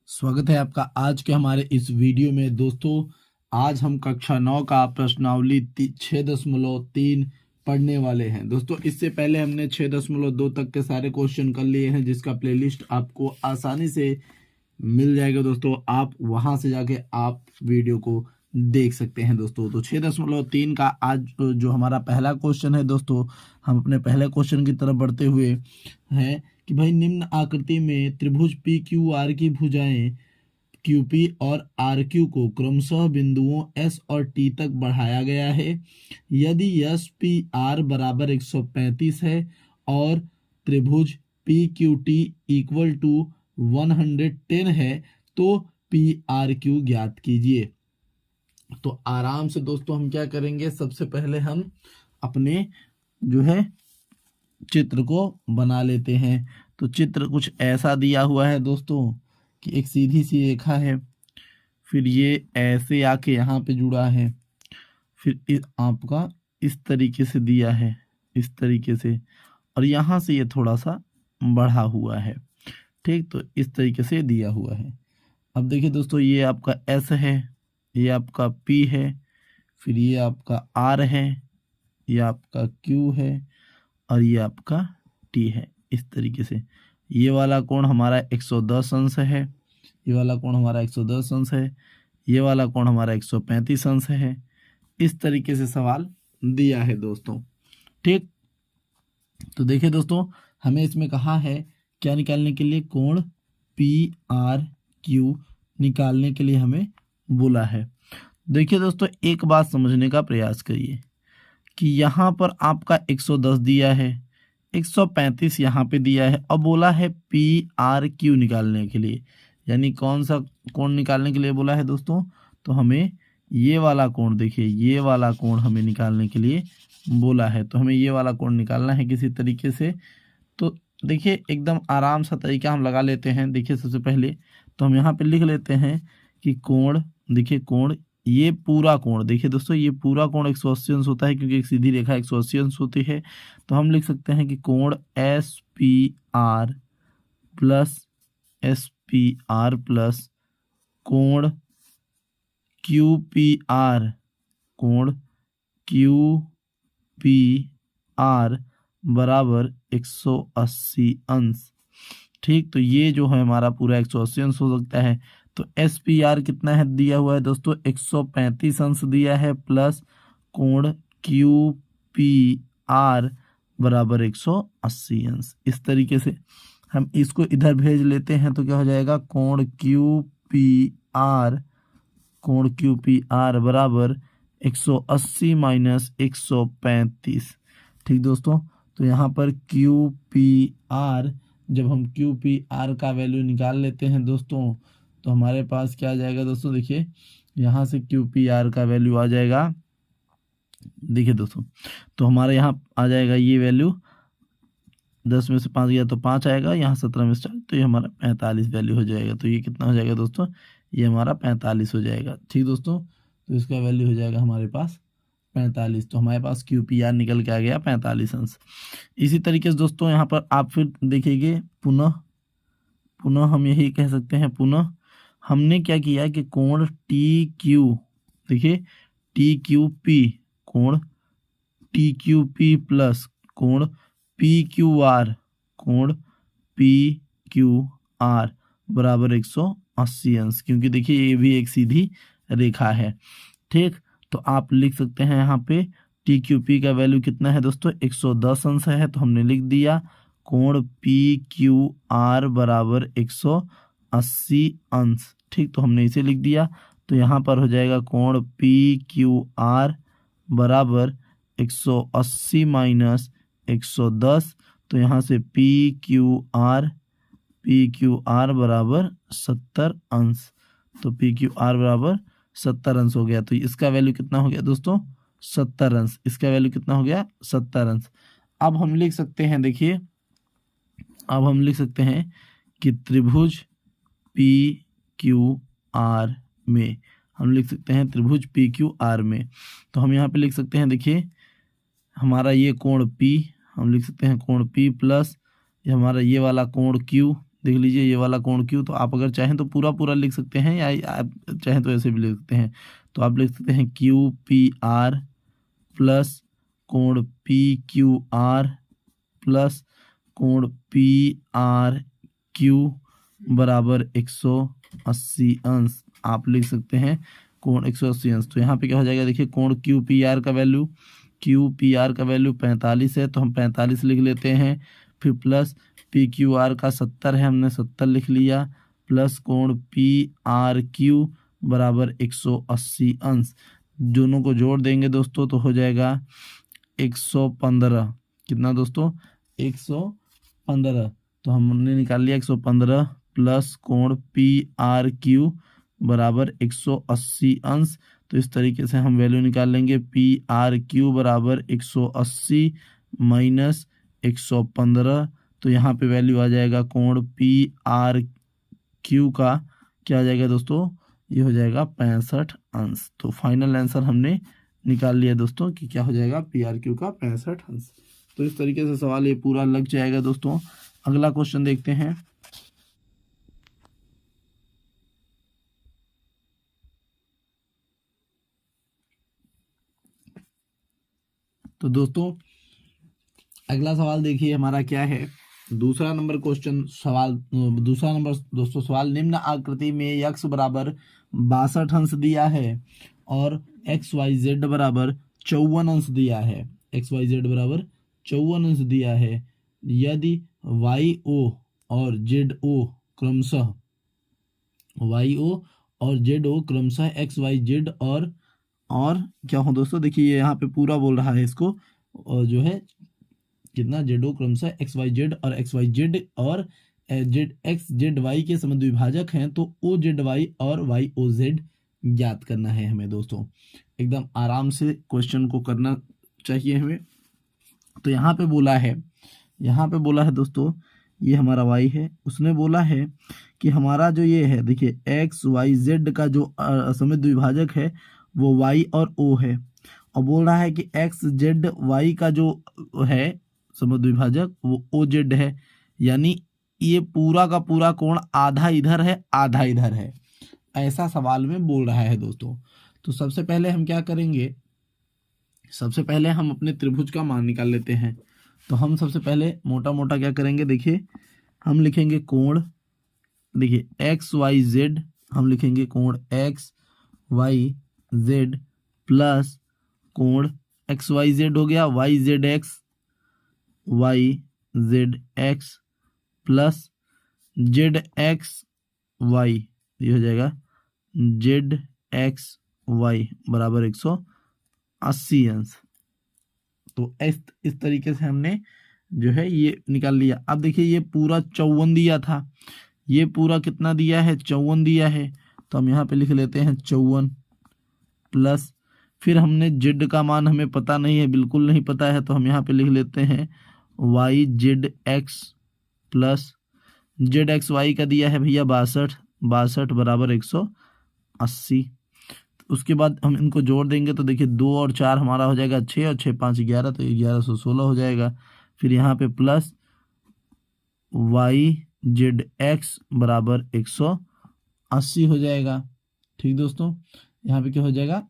स्वागत है आपका आज के हमारे इस वीडियो में। दोस्तों, आज हम कक्षा 9 का प्रश्नावली 6.3 पढ़ने वाले हैं। दोस्तों, इससे पहले हमने 6.2 तक के सारे क्वेश्चन कर लिए हैं, जिसका प्लेलिस्ट आपको आसानी से मिल जाएगा। दोस्तों, आप वहां से जाके आप वीडियो को देख सकते हैं। दोस्तों, तो 6.3 का आज जो हमारा पहला क्वेश्चन है, दोस्तों हम अपने पहले क्वेश्चन की तरफ बढ़ते हुए हैं कि भाई निम्न आकृति में त्रिभुज पी क्यू आर की भुजाएं क्यूपी और आर क्यू को क्रमशः बिंदुओं एस और टी तक बढ़ाया गया है। यदि यस पी आर बराबर 135 है और त्रिभुज P Q T equal to 110 है तो पी आर क्यू ज्ञात कीजिए। तो आराम से दोस्तों हम क्या करेंगे, सबसे पहले हम अपने जो है चित्र को बना लेते हैं। तो चित्र कुछ ऐसा दिया हुआ है दोस्तों कि एक सीधी सी रेखा है, फिर ये ऐसे आके यहाँ पे जुड़ा है, फिर आपका इस तरीके से दिया है, इस तरीके से, और यहाँ से ये थोड़ा सा बढ़ा हुआ है। ठीक, तो इस तरीके से दिया हुआ है। अब देखिए दोस्तों, ये आपका एस है, ये आपका पी है, फिर ये आपका आर है, ये आपका क्यू है और ये आपका टी है। इस तरीके से ये वाला कोण हमारा 110 अंश है, ये वाला कोण हमारा 110 अंश है, ये वाला कोण हमारा 135 अंश है। इस तरीके से सवाल दिया है दोस्तों। ठीक, तो देखिए दोस्तों, हमें इसमें कहा है क्या निकालने के लिए, कोण पी आर क्यू निकालने के लिए हमें बोला है। देखिए दोस्तों, एक बात समझने का प्रयास करिए कि यहाँ पर आपका 110 दिया है, 135 यहाँ पे दिया है, और बोला है पी आर क्यू निकालने के लिए, यानी कौन सा कोण निकालने के लिए बोला है दोस्तों। तो हमें ये वाला कोण, देखिए ये वाला कोण हमें निकालने के लिए बोला है। तो हमें ये वाला कोण निकालना है किसी तरीके से। तो देखिए एकदम आराम सा तरीका हम लगा लेते हैं। देखिए सबसे पहले तो हम यहाँ पे लिख लेते हैं कि कोण, देखिए कोण, ये पूरा कोण, देखिए दोस्तों ये पूरा कोण 180 अंश होता है, क्योंकि एक सीधी रेखा 180 अंश होती है। तो हम लिख सकते हैं कि कोण एस पी आर प्लस कोण क्यू पी आर, कोण क्यू पी आर बराबर 180 अंश। ठीक, तो ये जो है हमारा पूरा 180 अंश हो सकता है। तो एस पी आर कितना है दिया हुआ है दोस्तों, 135 अंश दिया है, प्लस कोण क्यू पी आर बराबर 180 अंश। इस तरीके से हम इसको इधर भेज लेते हैं तो क्या हो जाएगा, कोण क्यू पी आर बराबर 180 माइनस 135। ठीक दोस्तों, तो यहाँ पर क्यू पी आर, जब हम क्यू पी आर का वैल्यू निकाल लेते हैं दोस्तों, तो हमारे पास क्या आ जाएगा दोस्तों, देखिए यहाँ से क्यू पी आर का वैल्यू आ जाएगा, देखिए दोस्तों, तो हमारे यहाँ आ जाएगा ये वैल्यू, 10 में से 5 गया तो 5 आएगा, यहाँ 17 में से 4, तो ये हमारा 45 वैल्यू हो जाएगा। तो ये कितना हो जाएगा दोस्तों, ये हमारा 45 हो जाएगा। ठीक दोस्तों, तो इसका वैल्यू हो जाएगा हमारे पास 45। तो हमारे पास क्यू पी आर निकल के आ गया 45 अंश। इसी तरीके से दोस्तों यहाँ पर आप फिर देखिएगे, पुनः हम यही कह सकते हैं, पुनः हमने क्या किया कि कोण टी क्यू, देखिए टी क्यू पी, कोण टी क्यू पी प्लस कोण पी क्यू आर, कोण पी क्यू आर बराबर 180 अंश, क्योंकि देखिए ये भी एक सीधी रेखा है। ठीक, तो आप लिख सकते हैं यहाँ पे टी क्यू पी का वैल्यू कितना है दोस्तों, 110 अंश है, तो हमने लिख दिया कोण पी क्यू आर बराबर 180 अंश। ठीक, तो हमने इसे लिख दिया। तो यहाँ पर हो जाएगा कोण पी क्यू आर बराबर 180 माइनस 110, तो यहाँ से पी क्यू आर बराबर 70 अंश। तो पी क्यू आर बराबर 70 अंश हो गया। तो इसका वैल्यू कितना हो गया दोस्तों, 70 अंश। इसका वैल्यू कितना हो गया, 70 अंश। अब हम लिख सकते हैं, देखिए अब हम लिख सकते हैं कि त्रिभुज पी क्यू आर में, हम लिख सकते हैं त्रिभुज पी क्यू आर में, तो हम यहाँ पे लिख सकते हैं, देखिए हमारा ये कोण P, हम लिख सकते हैं कोण P प्लस ये हमारा ये वाला कोण Q, देख लीजिए ये वाला कोण Q, तो आप अगर चाहें तो पूरा पूरा लिख सकते हैं, या आप चाहें तो ऐसे भी लिख सकते हैं। तो आप लिख सकते हैं QPR प्लस कोण PQR प्लस कोण PRQ बराबर 180 अंश। आप लिख सकते हैं कोण 180 अंश। तो यहाँ पे क्या हो जाएगा, देखिए कोण QPR का वैल्यू 45 है, तो हम 45 लिख लेते हैं। फिर प्लस PQR का 70 है, हमने 70 लिख लिया, प्लस कोण PRQ बराबर 180 अंश। दोनों को जोड़ देंगे दोस्तों तो हो जाएगा 115। कितना दोस्तों, 115। तो हमने निकाल लिया 115 प्लस कोण PRQ बराबर 180 अंश। तो इस तरीके से हम वैल्यू निकाल लेंगे, PRQ बराबर 180 माइनस 115। तो यहाँ पे वैल्यू आ जाएगा कोण PRQ का क्या आ जाएगा दोस्तों, ये हो जाएगा 65 अंश। तो फाइनल आंसर हमने निकाल लिया दोस्तों कि क्या हो जाएगा, PRQ का 65 अंश। तो इस तरीके से सवाल ये पूरा लग जाएगा दोस्तों। अगला क्वेश्चन देखते हैं। तो दोस्तों अगला सवाल देखिए हमारा क्या है, दूसरा नंबर क्वेश्चन सवाल, दूसरा नंबर दोस्तों सवाल, निम्न आकृति में x बराबर 62 अंश दिया है और XYZ बराबर 54 अंश दिया है। XYZ बराबर 54 अंश दिया है। यदि YO और ZO क्रमशः YO और ZO क्रमशः XYZ और क्या हो दोस्तों, देखिए यहाँ पे पूरा बोल रहा है इसको, और जो है कितना ZO क्रमशः XYZ और XYZ और XZY के समद्विभाजक हैं, तो OZY और YOZ ज्ञात करना है हमें दोस्तों। एकदम आराम से क्वेश्चन को करना चाहिए हमें। तो यहाँ पे बोला है दोस्तों, ये हमारा y है, उसने बोला है कि हमारा जो ये है, देखिए XYZ का जो समद्विभाजक है वो y और o है, और बोल रहा है कि XZY का जो है समद्विभाजक वो OZ है, यानी ये पूरा का पूरा कोण आधा इधर है आधा इधर है, ऐसा सवाल में बोल रहा है दोस्तों। तो सबसे पहले हम क्या करेंगे, सबसे पहले हम अपने त्रिभुज का मान निकाल लेते हैं। तो हम सबसे पहले मोटा मोटा क्या करेंगे, देखिए हम लिखेंगे कोण, देखिए XYZ, हम लिखेंगे कोण XYZ प्लस कोण XYZ हो गया YZX प्लस ZXY, ये हो जाएगा ZXY बराबर 180 अंश। तो इस तरीके से हमने जो है ये निकाल लिया। अब देखिए ये पूरा 54 दिया था, ये पूरा कितना दिया है, 54 दिया है, तो हम यहाँ पे लिख लेते हैं 54 प्लस, फिर हमने जेड का मान हमें पता नहीं है, बिल्कुल नहीं पता है, तो हम यहाँ पे लिख लेते हैं YZX प्लस ZXY का दिया है भैया 62 बराबर 180। उसके बाद हम इनको जोड़ देंगे तो देखिए 2 और 4 हमारा हो जाएगा 6 और 6 5 11, तो 1116 हो जाएगा। फिर यहाँ पे प्लस YZX बराबर 180 हो जाएगा। ठीक दोस्तों, यहाँ पे क्या हो जाएगा,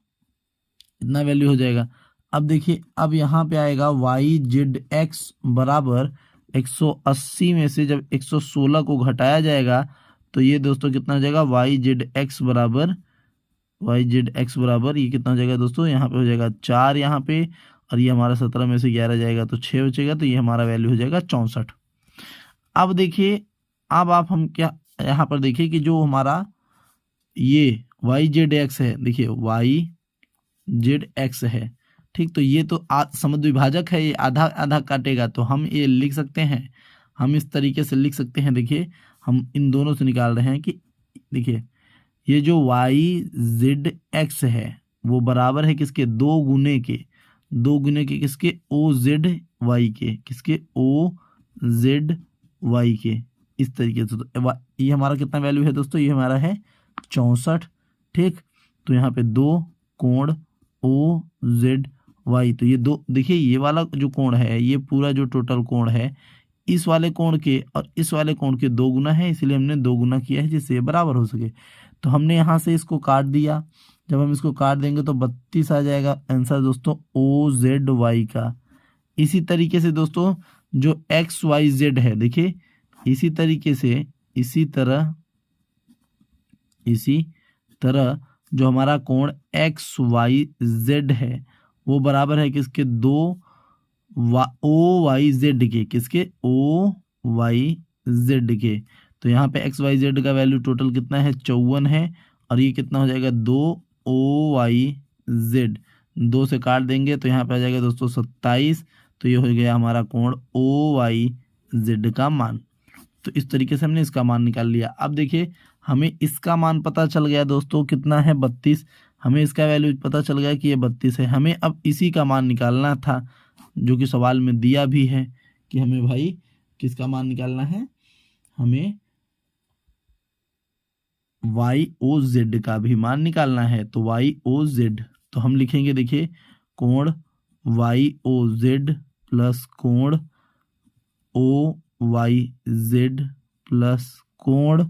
इतना वैल्यू हो जाएगा। अब देखिए अब यहाँ पे आएगा YZX बराबर 180 में से जब 116 को घटाया जाएगा तो ये दोस्तों कितना हो जाएगा, YZX बराबर ये कितना हो जाएगा दोस्तों, यहाँ पे हो जाएगा 4 यहाँ पे, और ये हमारा 17 में से 11 जाएगा तो 6 बचेगा, तो ये हमारा वैल्यू हो जाएगा 64। अब देखिए अब आप हम क्या यहाँ पर देखिए कि जो हमारा ये YZX है, देखिए YZX है, ठीक, तो ये तो समद्विभाजक है, ये आधा आधा काटेगा, तो हम ये लिख सकते हैं, हम इस तरीके से लिख सकते हैं। देखिए हम इन दोनों से निकाल रहे हैं कि देखिए ये जो YZX है वो बराबर है किसके, 2 गुने के किसके, OZY के, किसके OZY के, इस तरीके से। तो ये हमारा कितना वैल्यू है दोस्तों, ये हमारा है 64। ठीक, तो यहाँ पे 2 कोण OZY, तो ये 2 देखिए ये वाला जो कोण है, ये पूरा जो टोटल कोण है इस वाले कोण के और इस वाले कोण के 2 गुना है, इसलिए हमने 2 गुना किया है जिससे ये बराबर हो सके। तो हमने यहाँ से इसको काट दिया। जब हम इसको काट देंगे तो 32 आ जाएगा आंसर दोस्तों OZY का। इसी तरीके से दोस्तों जो XYZ है, देखिए इसी तरीके से इसी तरह जो हमारा कोण XYZ है वो बराबर है किसके, 2 OYZ के, किसके, OYZ के। तो यहाँ पे XYZ का वैल्यू टोटल कितना है, 54 है, और ये कितना हो जाएगा 2 OYZ। 2 से काट देंगे तो यहाँ पे आ जाएगा दोस्तों 27। तो ये हो गया हमारा कोण OYZ का मान। तो इस तरीके से हमने इसका मान निकाल लिया। अब देखिए हमें इसका मान पता चल गया दोस्तों कितना है, 32। हमें इसका वैल्यू पता चल गया कि ये 32 है। हमें अब इसी का मान निकालना था जो कि सवाल में दिया भी है कि हमें भाई किसका मान निकालना है, हमें YOZ का भी मान निकालना है। तो YOZ तो हम लिखेंगे, देखिए कोण YOZ प्लस कोण OYZ प्लस कोण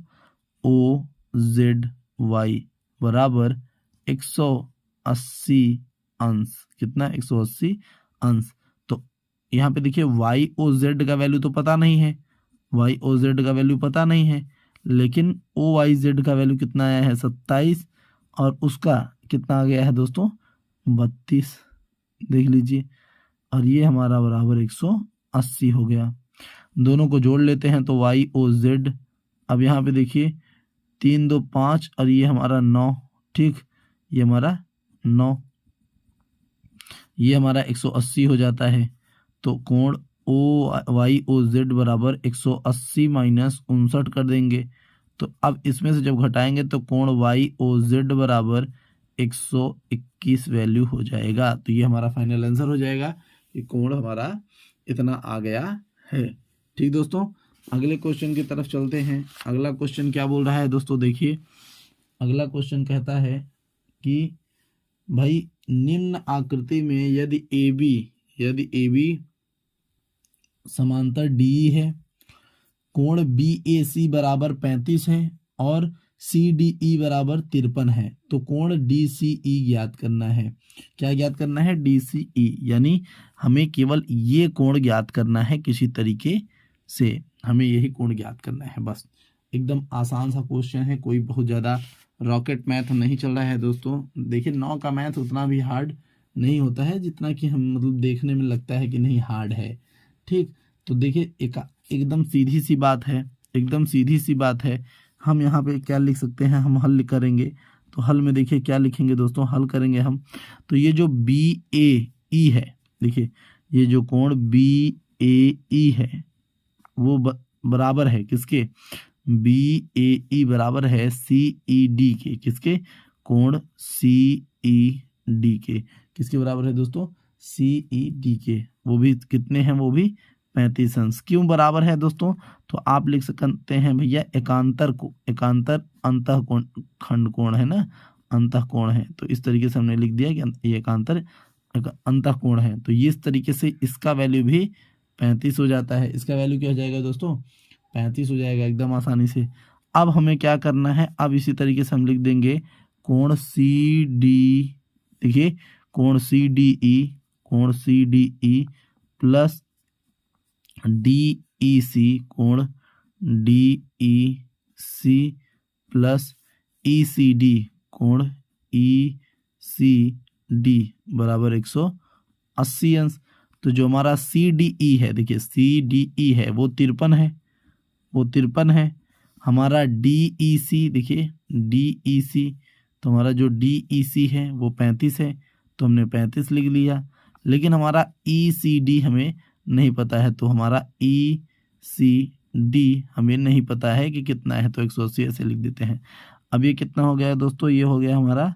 OZY बराबर 180 अंश। कितना, 180 अंश। तो यहाँ पे देखिए YOZ का वैल्यू तो पता नहीं है, YOZ का वैल्यू पता नहीं है, लेकिन OYZ का वैल्यू कितना आया है, 27, और उसका कितना आ गया है दोस्तों, 32। देख लीजिए, और ये हमारा बराबर 180 हो गया। दोनों को जोड़ लेते हैं तो YOZ, अब यहाँ पे देखिए 3 2 5 और ये हमारा 9, ठीक, ये हमारा 9, ये हमारा 180 हो जाता है। तो कोण YOZ बराबर 180 माइनस 59 कर देंगे। तो अब इसमें से जब घटाएंगे तो कोण YOZ बराबर 121 वैल्यू हो जाएगा। तो ये हमारा फाइनल आंसर हो जाएगा कि कोण हमारा इतना आ गया है। ठीक दोस्तों, अगले क्वेश्चन की तरफ चलते हैं। अगला क्वेश्चन क्या बोल रहा है दोस्तों, देखिए अगला क्वेश्चन कहता है कि भाई निम्न आकृति में यदि AB समांतर DE है, कोण BAC बराबर 35 है और CDE बराबर 53 है, तो कोण DCE ज्ञात करना है। क्या ज्ञात करना है, DCE, यानी हमें केवल ये कोण ज्ञात करना है किसी तरीके से, हमें यही कोण ज्ञात करना है बस। एकदम आसान सा क्वेश्चन है, कोई बहुत ज़्यादा रॉकेट मैथ नहीं चल रहा है दोस्तों। देखिए 9 का मैथ उतना भी हार्ड नहीं होता है जितना कि हम मतलब देखने में लगता है कि नहीं हार्ड है। ठीक, तो देखिए एकदम सीधी सी बात है, एकदम सीधी सी बात है। हम यहाँ पे क्या लिख सकते हैं, हम हल करेंगे तो हल में देखिए क्या लिखेंगे दोस्तों, हल करेंगे हम तो ये जो BAE है, देखिए ये जो कोण BAE है वो बराबर है किसके, BAE बराबर है CED के, किसके, कोण CED के, किसके बराबर है दोस्तों, CED के। वो भी कितने हैं, वो भी 35 अंश। क्यों बराबर है दोस्तों, तो आप लिख सकते हैं भैया एकांतर को, एकांतर अंतः कोण, खंड कोण है ना, अंतः कोण है, तो इस तरीके से हमने लिख दिया कि ये एकांतर अंतः कोण है। तो ये इस तरीके से इसका वैल्यू भी 35 हो जाता है। इसका वैल्यू क्या हो जाएगा दोस्तों, 35 हो जाएगा एकदम आसानी से। अब हमें क्या करना है, अब इसी तरीके से हम लिख देंगे कोण CD, देखिए कोण CDE प्लस DEC, कोण DEC प्लस ECD, कोण ECD बराबर 180 अंश। तो जो हमारा CDE है, देखिए CDE है वो 53 है, वो 53 है। हमारा DEC, देखिए DEC, तो हमारा जो DEC है वो 35 है, तो हमने 35 लिख लिया। लेकिन हमारा ECD हमें नहीं पता है, तो हमारा ECD हमें नहीं पता है कि कितना है, तो 180 ऐसे लिख देते हैं। अब ये कितना हो गया दोस्तों, ये हो गया हमारा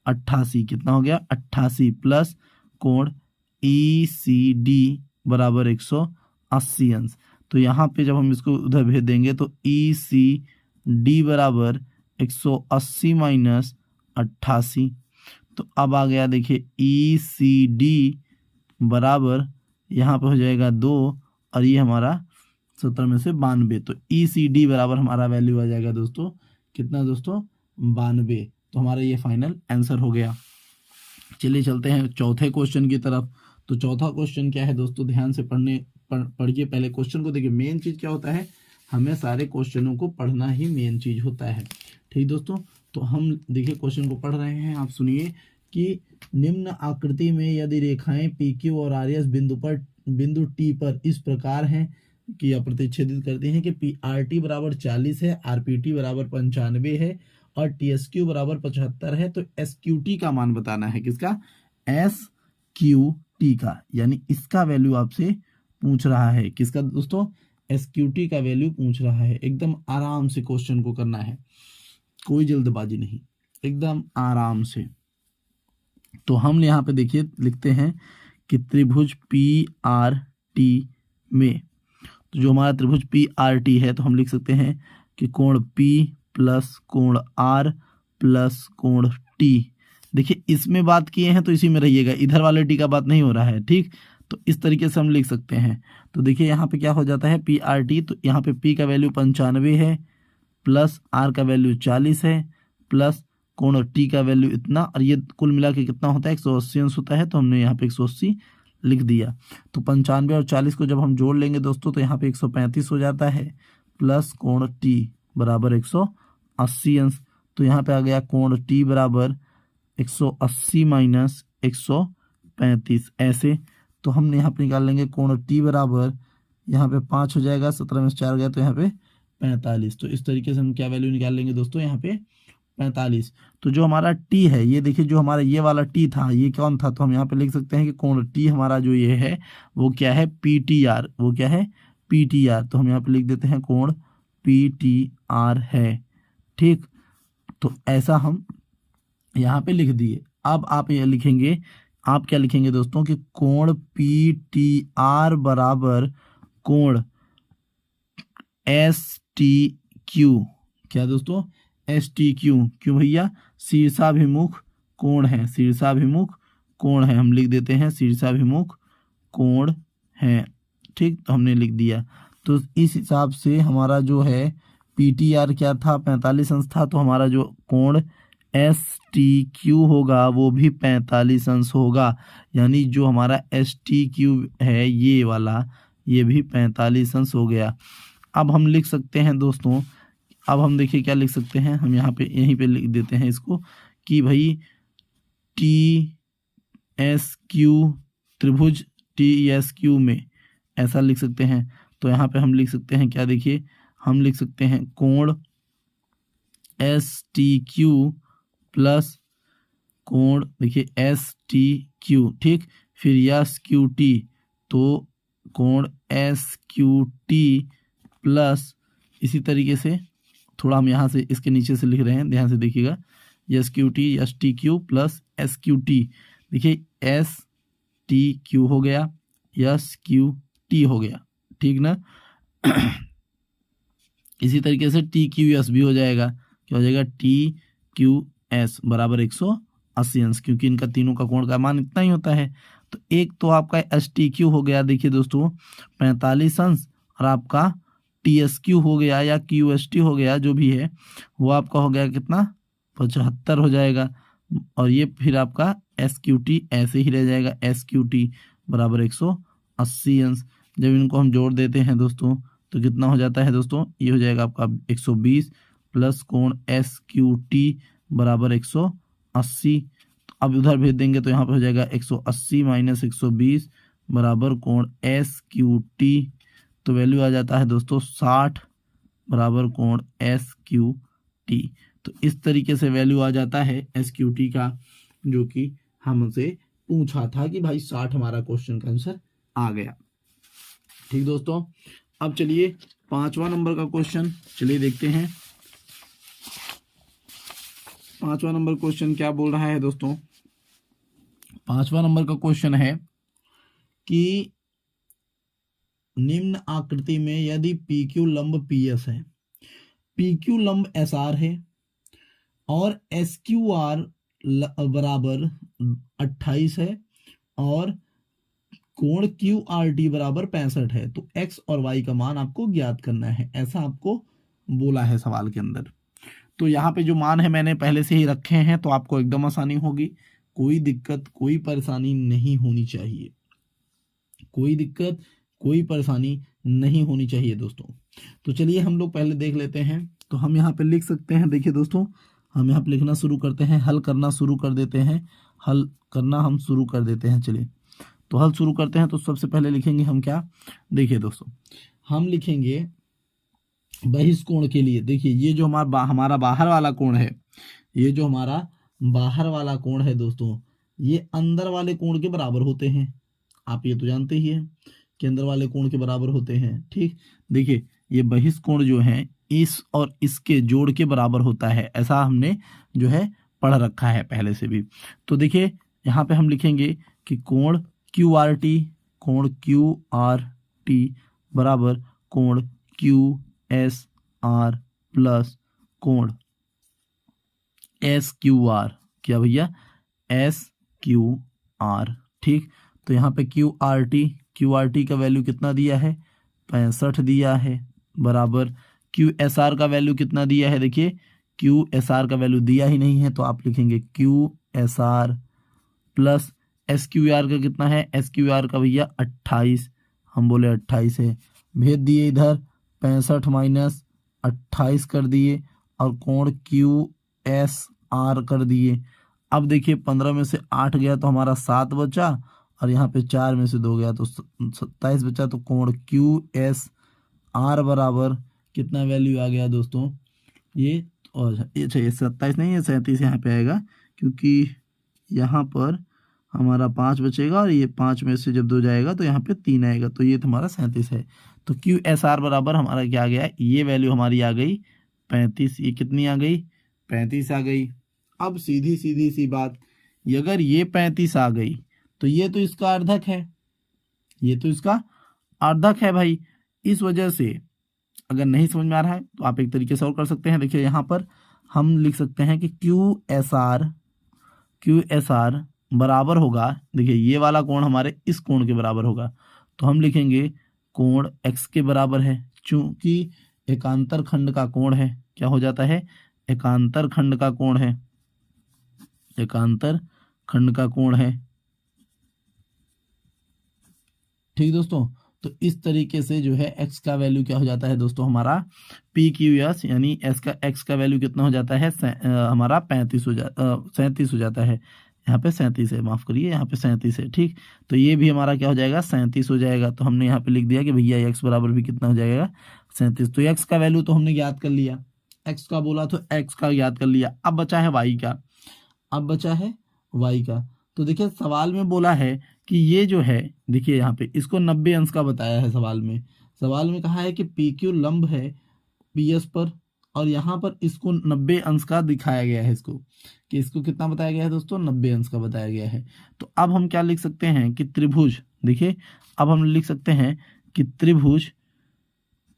88, कितना हो गया 88 प्लस कोण ECD बराबर 180 अंश। तो यहाँ पे जब हम इसको उधर भेज देंगे तो ECD बराबर 180 माइनस 88। तो अब आ गया देखिए ECD बराबर यहाँ पे हो जाएगा 2 और ये हमारा 17 में से 92, तो ECD बराबर हमारा वैल्यू आ जाएगा दोस्तों कितना दोस्तों 92। तो हमारा ये फाइनल आंसर हो गया। चलिए चलते हैं चौथे क्वेश्चन की तरफ। तो चौथा क्वेश्चन क्या है दोस्तों, ध्यान से पढ़िए पहले क्वेश्चन को। देखिए मेन चीज क्या होता है, हमें सारे क्वेश्चनों को पढ़ना ही मेन चीज होता है। ठीक दोस्तों, तो हम देखिए क्वेश्चन को पढ़ रहे हैं, आप सुनिए कि निम्न आकृति में यदि रेखाएं PQ और RS बिंदु T पर इस प्रकार हैं कि प्रतिच्छेदित करती हैं कि RT बराबर 40 है, RPT बराबर 95 है और TSQ बराबर 75 है, तो SQT का मान बताना है। किसका? SQT का, यानी इसका वैल्यू आपसे पूछ रहा है। किसका दोस्तों? SQT का वैल्यू पूछ रहा है। एकदम आराम से क्वेश्चन को करना है, कोई जल्दबाजी नहीं, एकदम आराम से। तो हम यहाँ पे देखिए लिखते हैं कि त्रिभुज PRT में, तो जो हमारा त्रिभुज PRT है, तो हम लिख सकते हैं कि कोण P प्लस कोण R प्लस कोण T। देखिए इसमें बात किए हैं तो इसी में रहिएगा, इधर वाले T का बात नहीं हो रहा है। ठीक, तो इस तरीके से हम लिख सकते हैं। तो देखिए यहाँ पे क्या हो जाता है PRT, तो यहाँ पे P का वैल्यू 95 है प्लस R का वैल्यू 40 है प्लस कोण T का वैल्यू इतना, और ये कुल मिला के कितना होता है 180 अंश होता है, तो हमने यहाँ पे 180 लिख दिया। तो 95 और 40 को जब हम जोड़ लेंगे दोस्तों तो यहाँ पे 135 हो जाता है प्लस कोण T बराबर 180 अंश। तो यहाँ पे आ गया कोण T बराबर 180 माइनस 135 ऐसे। तो हमने यहाँ पे निकाल लेंगे कोण T बराबर, यहाँ पे 5 हो जाएगा, 17 में से 4 गया तो यहाँ पे 45। तो इस तरीके से हम क्या वैल्यू निकाल लेंगे दोस्तों यहाँ पे 45। तो जो हमारा T है, ये देखिए जो हमारा ये वाला T था, ये कौन था, तो हम यहाँ पे लिख सकते हैं कि कोण T हमारा जो ये है वो क्या है PTR, वो क्या है PTR। तो हम यहाँ पे लिख देते हैं कोण PTR है। ठीक, तो ऐसा हम यहाँ पे लिख दिए। अब आप ये लिखेंगे, आप क्या लिखेंगे दोस्तों कि कोण PTR बराबर कोण STQ। क्या दोस्तों? STQ। क्यों भैया? शीर्षाभिमुख कोण है, शीर्षाभिमुख कोण है, हम लिख देते हैं शीर्षाभिमुख कोण है। ठीक, तो हमने लिख दिया। तो इस हिसाब से हमारा जो है PTR क्या था 45 अंश था, तो हमारा जो कोण STQ होगा वो भी 45 अंश होगा। यानी जो हमारा STQ है ये वाला, ये भी 45 अंश हो गया। अब हम लिख सकते हैं दोस्तों, अब हम देखिए क्या लिख सकते हैं, हम यहाँ पे यहीं पे लिख देते हैं इसको कि भाई TSQ त्रिभुज TSQ में ऐसा लिख सकते हैं। तो यहाँ पे हम लिख सकते हैं क्या, देखिए हम लिख सकते हैं कोण STQ प्लस कोण देखिए STQ। ठीक, फिर SQT, तो कोण SQT प्लस इसी तरीके से थोड़ा हम यहाँ से इसके नीचे से लिख रहे हैं, ध्यान से देखिएगा, SQT STQ प्लस SQT। देखिए STQ हो गया, SQT हो गया, ठीक ना। इसी तरीके से TQS भी हो जाएगा, क्या हो जाएगा TQS बराबर 180 अंश, क्योंकि इनका तीनों का कोण का मान इतना ही होता है। तो एक तो आपका STQ हो गया देखिए दोस्तों 45 अंश, और आपका TSQ हो गया या QST हो गया जो भी है वो आपका हो गया कितना 75 हो जाएगा। और ये फिर आपका SQT ऐसे ही रह जाएगा, SQT बराबर 180 अंश। जब इनको हम जोड़ देते हैं दोस्तों तो कितना हो जाता है दोस्तों, ये हो जाएगा आपका 120 प्लस कोण SQT बराबर 180। अब उधर भेज देंगे तो यहाँ पर हो जाएगा 180 माइनस 120 बराबर कोण SQT। तो वैल्यू आ जाता है दोस्तों 60 बराबर कोण SQT। तो इस तरीके से वैल्यू आ जाता है SQT का, जो कि हमसे पूछा था कि भाई 60 हमारा क्वेश्चन का आंसर आ गया। ठीक दोस्तों, अब चलिए 5वां नंबर का क्वेश्चन चलिए देखते हैं। 5वां नंबर क्वेश्चन क्या बोल रहा है दोस्तों, 5वां नंबर का क्वेश्चन है कि निम्न आकृति में यदि PQ लंब PS है, PQ लंब SR है और SQR बराबर 28 है और कोण क्यू आर टी बराबर 65 है, तो एक्स और वाई का मान आपको ज्ञात करना है, ऐसा आपको बोला है सवाल के अंदर। तो यहाँ पे जो मान है मैंने पहले से ही रखे हैं, तो आपको एकदम आसानी होगी, कोई दिक्कत कोई परेशानी नहीं होनी चाहिए, कोई दिक्कत कोई परेशानी नहीं होनी चाहिए दोस्तों। तो चलिए हम लोग पहले देख लेते हैं। तो हम यहाँ पे लिख सकते हैं, देखिए दोस्तों, हम यहाँ पे लिखना शुरू करते हैं, हल करना शुरू कर देते हैं, हल करना हम शुरू कर देते हैं। चलिए तो हल शुरू करते हैं। तो सबसे पहले लिखेंगे हम क्या, देखिए दोस्तों, हम लिखेंगे बहिष्कोण के लिए। देखिए ये जो हमारा बाहर वाला कोण है, ये जो हमारा बाहर वाला कोण है दोस्तों, ये अंदर वाले कोण के बराबर होते हैं। आप ये तो जानते ही हैं कि अंदर वाले कोण के बराबर होते हैं, ठीक। देखिए ये बहिष्कोण जो है इस और इसके जोड़ के बराबर होता है, ऐसा हमने जो है पढ़ रखा है पहले से भी। तो देखिए यहाँ पे हम लिखेंगे कि कोण क्यू आर टी, कोण क्यू आर टी बराबर कोण क्यू एस आर प्लस कोण एस क्यू आर, क्या भैया, एस क्यू आर, ठीक। तो यहाँ पे क्यू आर टी का वैल्यू कितना दिया है, 65 दिया है, बराबर क्यू एस आर का वैल्यू कितना दिया है, देखिए क्यू एस आर का वैल्यू दिया ही नहीं है, तो आप लिखेंगे Q S R plus S Q R का कितना है, एस क्यू आर का भैया 28, हम बोले 28 है, भेज दिए इधर, 65 माइनस 28 कर दिए और कोण क्यू एस आर कर दिए। अब देखिए 15 में से 8 गया तो हमारा 7 बचा, और यहाँ पे 4 में से 2 गया तो 27 बचा। तो कोण क्यू एस आर बराबर कितना वैल्यू आ गया दोस्तों, ये, और ये 27 नहीं है, 37 यहाँ पे आएगा, क्योंकि यहाँ पर हमारा 5 बचेगा और ये 5 में से जब 2 जाएगा तो यहाँ पे 3 आएगा, तो ये हमारा 37 है। तो क्यू एस आर बराबर हमारा क्या आ गया, ये वैल्यू हमारी आ गई 35, ये कितनी आ गई, 35 आ गई। अब सीधी सीधी सी बात, अगर ये 35 आ गई तो ये तो इसका अर्धक है, ये तो इसका अर्धक है भाई। इस वजह से अगर नहीं समझ में आ रहा है तो आप एक तरीके से और कर सकते हैं। देखिए यहाँ पर हम लिख सकते हैं कि क्यू एस आर बराबर होगा, देखिए ये वाला कोण हमारे इस कोण के बराबर होगा, तो हम लिखेंगे कोण x के बराबर है, चूंकि एकांतर खंड का कोण है, क्या हो जाता है, एकांतर खंड का कोण है, एकांतर खंड का कोण है, ठीक दोस्तों। तो इस तरीके से जो है x का वैल्यू क्या हो जाता है दोस्तों, हमारा पी क्यू एस यानी x का वैल्यू कितना हो जाता है, हमारा 37 हो जाता है, यहाँ पे 37 है, माफ करिए, यहाँ पे 37 है, ठीक। तो ये भी हमारा क्या हो जाएगा, 37 हो जाएगा। तो हमने यहाँ पे लिख दिया कि भैया x बराबर भी कितना हो जाएगा, 37। तो x का वैल्यू तो हमने ज्ञात कर लिया, x का बोला तो x का ज्ञात कर लिया। अब बचा है y का, अब बचा है y का। तो देखिए सवाल में बोला है कि ये जो है, देखिए यहाँ पे इसको 90 अंश का बताया है सवाल में कहा है कि पी क्यू लंब है पी एस पर, और यहाँ पर इसको 90 अंश का दिखाया गया है, इसको कि इसको कितना बताया गया है दोस्तों, 90 अंश का बताया गया है। तो अब हम क्या लिख सकते हैं कि त्रिभुज, देखिए अब हम लिख सकते हैं कि त्रिभुज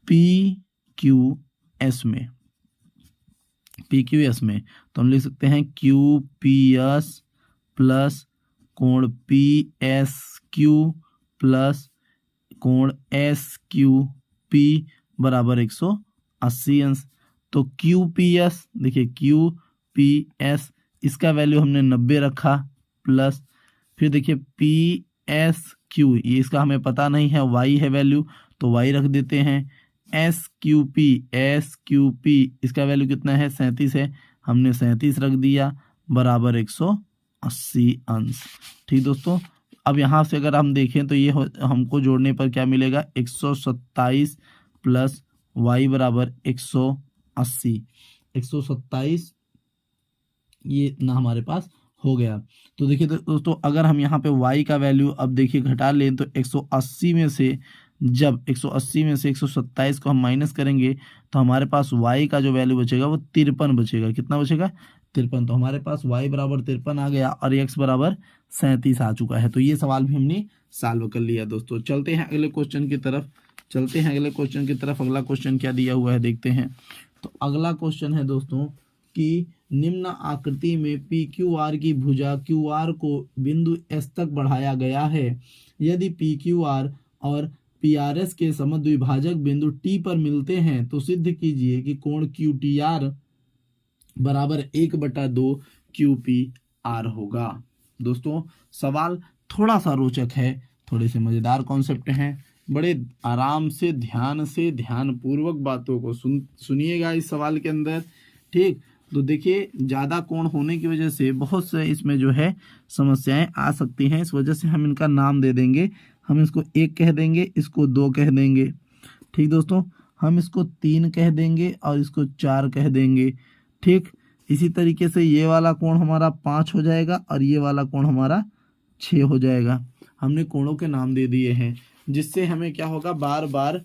पी क्यू एस में, पी क्यू एस में, तो हम लिख सकते हैं क्यू पी एस प्लस कोण पी एस क्यू प्लस कोण एस क्यू पी बराबर 180 अंश। तो क्यू पी एस, देखिए क्यू पी एस इसका वैल्यू हमने 90 रखा, प्लस फिर देखिए पी एस क्यू, ये इसका हमें पता नहीं है, वाई है वैल्यू, तो वाई रख देते हैं। एस क्यू पी इसका वैल्यू कितना है, 37 है, हमने 37 रख दिया, बराबर 180 अंश, ठीक दोस्तों। अब यहाँ से अगर हम देखें तो ये हमको जोड़ने पर क्या मिलेगा, 127 प्लस वाई बराबर 180, 127 ये ना हमारे पास हो गया। तो देखिए दोस्तों अगर हम यहाँ पे y का वैल्यू अब देखिए घटा लें तो 180 में से, जब 180 में से 127 को हम माइनस करेंगे तो हमारे पास y का जो वैल्यू बचेगा वो 53 बचेगा। कितना बचेगा, 53। तो हमारे पास y बराबर 53 आ गया और x बराबर 37 आ चुका है। तो ये सवाल भी हमने सॉल्व कर लिया दोस्तों। चलते हैं अगले क्वेश्चन की तरफ, अगला क्वेश्चन क्या दिया हुआ है देखते हैं। तो अगला क्वेश्चन है दोस्तों कि निम्न आकृति में पी क्यू आर की भुजा क्यू आर को बिंदु एस तक बढ़ाया गया है। यदि पी क्यू आर और पी आर एस के समद्विभाजक बिंदु टी पर मिलते हैं तो सिद्ध कीजिए कि कोण क्यू टी आर बराबर 1/2 क्यू पी आर होगा। दोस्तों सवाल थोड़ा सा रोचक है, थोड़े से मजेदार कॉन्सेप्ट हैं, बड़े आराम से ध्यान पूर्वक बातों को सुनिएगा इस सवाल के अंदर। ठीक, तो देखिए ज़्यादा कोण होने की वजह से बहुत से इसमें जो है समस्याएं आ सकती हैं, इस वजह से हम इनका नाम दे देंगे। हम इसको 1 कह देंगे, इसको 2 कह देंगे। ठीक दोस्तों, हम इसको 3 कह देंगे और इसको 4 कह देंगे। ठीक, इसी तरीके से ये वाला कोण हमारा 5 हो जाएगा और ये वाला कोण हमारा 6 हो जाएगा। हमने कोणों के नाम दे दिए हैं, जिससे हमें क्या होगा, बार बार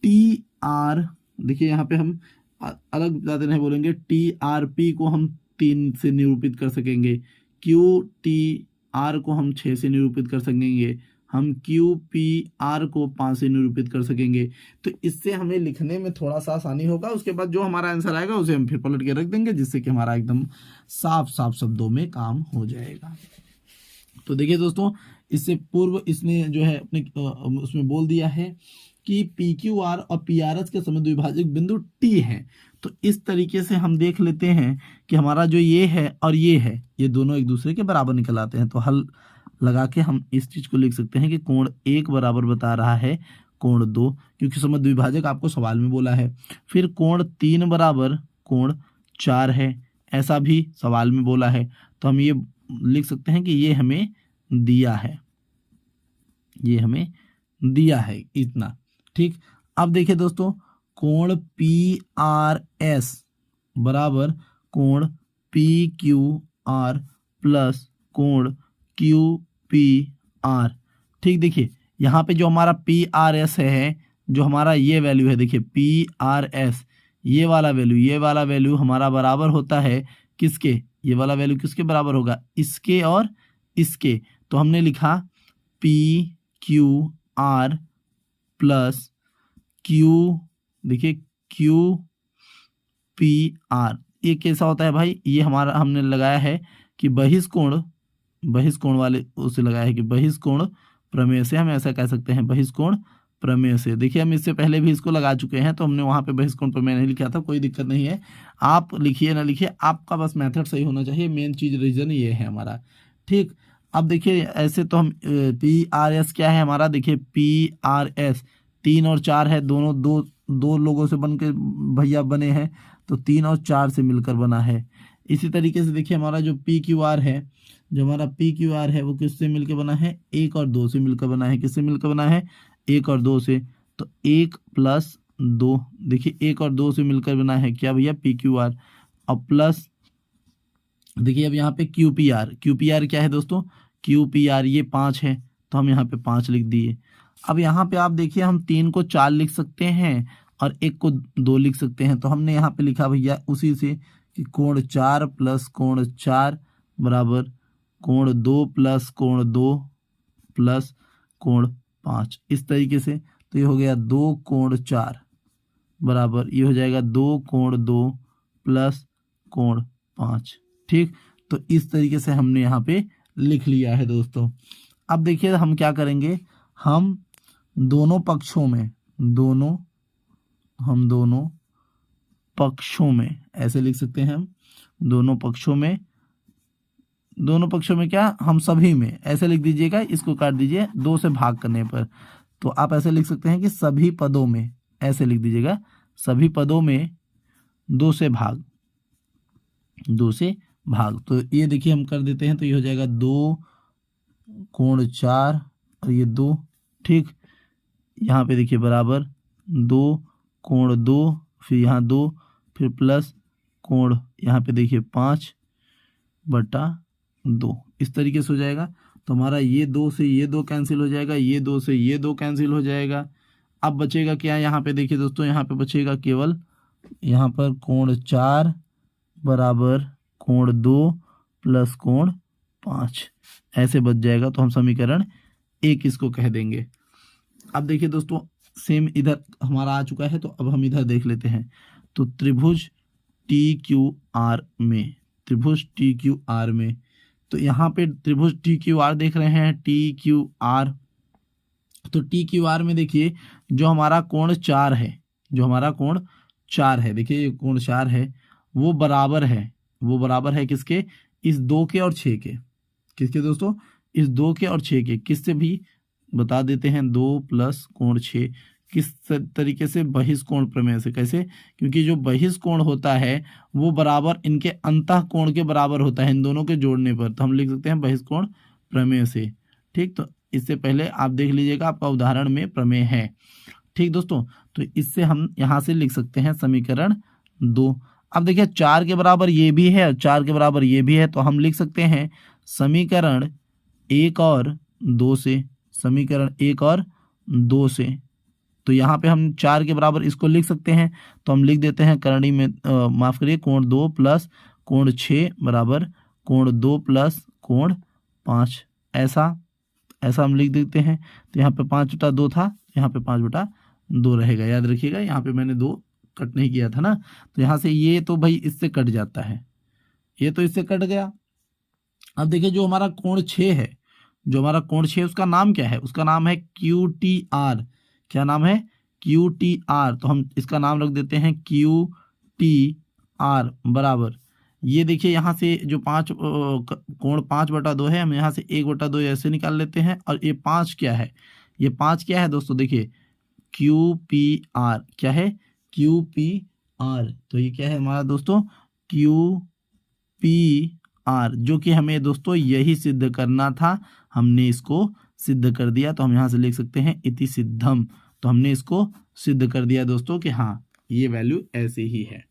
टी आर, देखिए यहाँ पे हम अलग ज़्यादा नहीं बोलेंगे, टी आर पी को हम 3 से निरूपित कर सकेंगे, क्यू टी आर को हम 6 से निरूपित कर सकेंगे, हम क्यू पी आर को 5 से निरूपित कर सकेंगे। तो इससे हमें लिखने में थोड़ा सा आसानी होगा। उसके बाद जो हमारा आंसर आएगा उसे हम फिर पलट के रख देंगे, जिससे कि हमारा एकदम साफ साफ शब्दों में काम हो जाएगा। तो देखिए दोस्तों, इससे पूर्व इसने जो है अपने उसमें बोल दिया है कि पी क्यू आर और पी आर एस के समद्विभाजक बिंदु टी है। तो इस तरीके से हम देख लेते हैं कि हमारा जो ये है और ये है, ये दोनों एक दूसरे के बराबर निकल आते हैं। तो हल लगा के हम इस चीज को लिख सकते हैं कि कोण 1 बराबर बता रहा है कोण 2, क्योंकि समद्विभाजक आपको सवाल में बोला है। फिर कोण 3 बराबर कोण 4 है, ऐसा भी सवाल में बोला है। तो हम ये लिख सकते हैं कि ये हमें दिया है, ये हमें दिया है इतना। ठीक, अब देखिए दोस्तों, कोण पी आर एस बराबर कोण पी क्यू आर प्लस कोण क्यू पी आर। ठीक, देखिए यहाँ पे जो हमारा पी आर एस है, जो हमारा ये वैल्यू है, देखिए पी आर एस, ये वाला वैल्यू हमारा बराबर होता है किसके, ये वाला वैल्यू किसके बराबर होगा, इसके और इसके। तो हमने लिखा P Q R plus Q, देखिए क्यू पी आर। ये कैसा होता है भाई, ये हमारा हमने लगाया है कि बहिष्कोण वाले उसे लगाया है कि बहिष्कोण प्रमेय से हम ऐसा कह सकते हैं, बहिष्कोण प्रमेय से। देखिए हम इससे पहले भी इसको लगा चुके हैं, तो हमने वहाँ पे बहिष्कोण प्रमेय नहीं लिखा था, कोई दिक्कत नहीं है। आप लिखिए ना लिखिए, आपका बस मेथड सही होना चाहिए, मेन चीज रीजन ये है हमारा। ठीक, अब देखिए ऐसे तो हम पी आर एस क्या है हमारा, देखिए पी आर एस 3 और 4 है, दोनों दो लोगों से बन के भैया बने हैं, तो 3 और 4 से मिलकर बना है। इसी तरीके से देखिए हमारा जो पी क्यू आर है, वो किससे मिलकर बना है, 1 और 2 से मिलकर बना है। किससे मिलकर बना है, 1 और 2 से। तो 1 + 2, देखिए 1 और 2 से मिलकर बना है क्या भैया, पी क्यू आर। और प्लस देखिए अब यहाँ पे क्यू पी आर क्या है दोस्तों, क्यू पी आर ये 5 है, तो हम यहाँ पे 5 लिख दिए। अब यहाँ पे आप देखिए हम 3 को 4 लिख सकते हैं और 1 को 2 लिख सकते हैं। तो हमने यहाँ पे लिखा भैया उसी से कि कोण 4 + कोण 4 बराबर कोण 2 + कोण 2 + कोण 5, इस तरीके से। तो ये हो गया 2 कोण 4 बराबर, ये हो जाएगा 2 कोण 2 + कोण 5। ठीक, तो इस तरीके से हमने यहाँ पे लिख लिया है दोस्तों। अब देखिए हम क्या करेंगे, हम दोनों पक्षों में ऐसे लिख सकते हैं, हम दोनों पक्षों में क्या, हम सभी में ऐसे लिख दीजिएगा, इसको काट दीजिए 2 से भाग करने पर। तो आप ऐसे लिख सकते हैं कि सभी पदों में, ऐसे लिख दीजिएगा, सभी पदों में 2 से भाग। तो ये देखिए हम कर देते हैं, तो ये हो जाएगा 2 कोण 4 और ये 2। ठीक, यहाँ पे देखिए बराबर 2 कोण 2, फिर यहाँ 2, फिर प्लस कोण यहाँ पे देखिए 5/2, इस तरीके से हो जाएगा। तो हमारा ये 2 से ये 2 कैंसिल हो जाएगा, ये 2 से ये 2 कैंसिल हो जाएगा। अब बचेगा क्या यहाँ पे, देखिए दोस्तों यहाँ पे बचेगा केवल यहाँ पर कोण 4 बराबर कोण 2 + कोण 5, ऐसे बच जाएगा। तो हम समीकरण 1 इसको कह देंगे। अब देखिए दोस्तों सेम इधर हमारा आ चुका है, तो अब हम इधर देख लेते हैं। तो त्रिभुज टी क्यू आर में, त्रिभुज टी क्यू आर में। तो यहाँ पे त्रिभुज टी क्यू आर देख रहे हैं, टी क्यू आर। तो टी क्यू आर में देखिए जो हमारा कोण 4 है, जो हमारा कोण 4 है, देखिए ये कोण 4 है, वो बराबर है, वो बराबर है किसके, इस 2 के और 6 के। किसके दोस्तों, इस 2 के और 6 के। किससे भी बता देते हैं, 2 प्लस कोण 6। किस तरीके से, बहिष्कोण प्रमेय से। कैसे, क्योंकि जो बहिष्कोण होता है वो बराबर इनके अंतः कोण के बराबर होता है, इन दोनों के जोड़ने पर। तो हम लिख सकते हैं बहिष्कोण प्रमेय से। ठीक, तो इससे पहले आप देख लीजिएगा, आपका उदाहरण में प्रमेय है। ठीक दोस्तों, तो इससे हम यहाँ से लिख सकते हैं समीकरण 2। अब देखिए 4 के बराबर ये भी है और 4 के बराबर ये भी है, तो हम लिख सकते हैं समीकरण 1 और 2 से, समीकरण 1 और 2 से। तो यहाँ पे हम 4 के बराबर इसको लिख सकते हैं, तो हम लिख देते हैं करणी में, माफ करिए, कोण 2 प्लस कोण 6 बराबर कोण 2 प्लस कोण 5। ऐसा हम लिख देते हैं। तो यहाँ पे 5/2 था, यहाँ पे 5/2 रहेगा। याद रखिएगा, यहाँ पे मैंने 2 कट नहीं किया था ना, तो यहाँ से ये तो भाई इससे कट जाता है, ये तो इससे कट गया। अब देखिए जो हमारा कोण 6 है, जो हमारा कोण 6 उसका नाम क्या है, उसका नाम है क्यू टी आर। क्या नाम है, क्यू टी आर। तो हम इसका नाम रख देते हैं क्यू टी आर बराबर, ये देखिए यहाँ से जो कोण 5/2 है, हम यहाँ से 1/2 ऐसे निकाल लेते हैं। और ये 5 क्या है, ये 5 क्या है दोस्तों, देखिए क्यू पी आर। क्या है, क्यू पी आर। तो ये क्या है हमारा दोस्तों, क्यू पी आर, जो कि हमें दोस्तों यही सिद्ध करना था, हमने इसको सिद्ध कर दिया। तो हम यहाँ से लिख सकते हैं इति सिद्धम। तो हमने इसको सिद्ध कर दिया दोस्तों कि हाँ ये वैल्यू ऐसे ही है।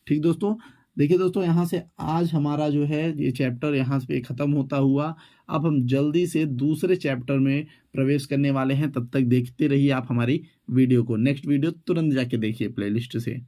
ठीक दोस्तों, देखिए दोस्तों यहाँ से आज हमारा जो है ये चैप्टर यहाँ पे ख़त्म होता हुआ। अब हम जल्दी से दूसरे चैप्टर में प्रवेश करने वाले हैं। तब तक देखते रहिए आप हमारी वीडियो को। नेक्स्ट वीडियो तुरंत जाके देखिए प्लेलिस्ट से।